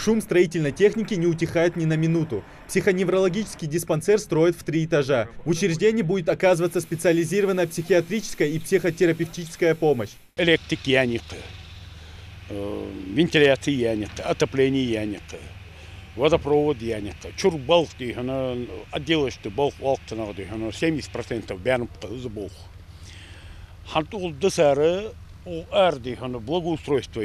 Шум строительной техники не утихает ни на минуту. Психоневрологический диспансер строят в 3 этажа. В учреждении будет оказываться специализированная психиатрическая и психотерапевтическая помощь. Электрик янет, вентиляция янет, отопление янет, водопровод янет. Чур балк дейхана, отделочты балк валктана дейхана, 70% бәрін пытызы балк. Хантул дысары, ол әр дейхана благоустройство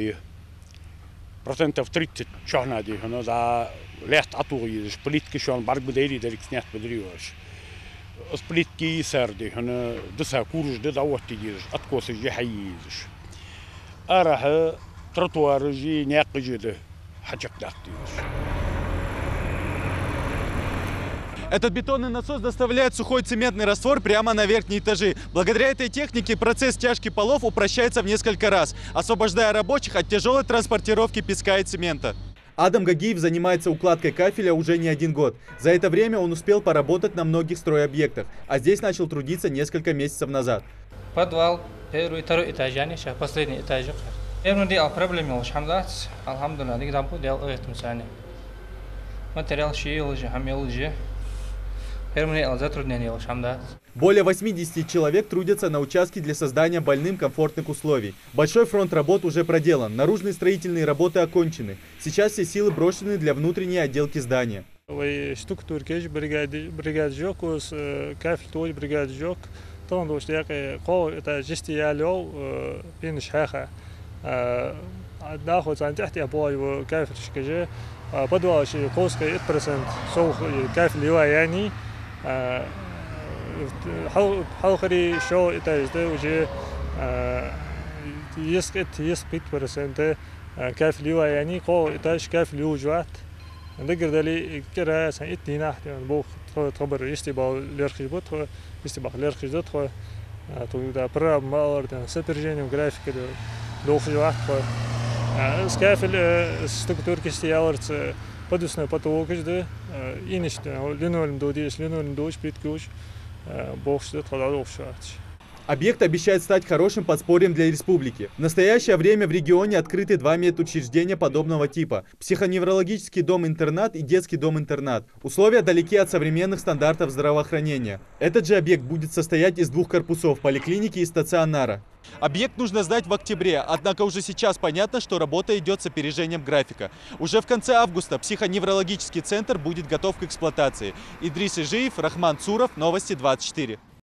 процентов 30 чахна дейхана, за лест атуғы едіш, политики шуан барг бідейли дәрік снят бідіріуаш. С политики сэр дейхана, дыса куржды даватты едіш, аткосы же хай едіш. Арахы тротуары же няқы жеді, хачақдақ дейіш. Этот бетонный насос доставляет сухой цементный раствор прямо на верхние этажи. Благодаря этой технике процесс стяжки полов упрощается в несколько раз, освобождая рабочих от тяжелой транспортировки песка и цемента. Адам Гагиев занимается укладкой кафеля уже не 1 год. За это время он успел поработать на многих стройобъектах, а здесь начал трудиться несколько месяцев назад. Подвал, первый и второй этаж, сейчас последний этаж. Первый делал проблемы, алхамдулилlah, никогда не делал это сами. Материал шил же, хамил же. Более 80 человек трудятся на участке для создания больным комфортных условий. Большой фронт работ уже проделан, наружные строительные работы окончены. Сейчас все силы брошены для внутренней отделки здания. حلقري شو إتاجده وجه يسقط برسنت كيف ليوا يعني قو إتاج كيف ليو جوات نقدر دلي كره سنة دينا يعني بو تخبر يستباع ليرخش بوت يستباع ليرخش دوت خو تودا برا مالر ده سبرجين وجرافيك ده لوخ جوات خو سكيف الستكتور كستيالرت подусная потолок да иниш линолеум додиш линолеум додиш приткуш бокс тогда. Объект обещает стать хорошим подспорьем для республики. В настоящее время в регионе открыты 2 медучреждения подобного типа – психоневрологический дом-интернат и детский дом-интернат. Условия далеки от современных стандартов здравоохранения. Этот же объект будет состоять из 2 корпусов – поликлиники и стационара. Объект нужно сдать в октябре, однако уже сейчас понятно, что работа идет с опережением графика. Уже в конце августа психоневрологический центр будет готов к эксплуатации. Идрис Ижиев, Рахман Цуров, Новости 24.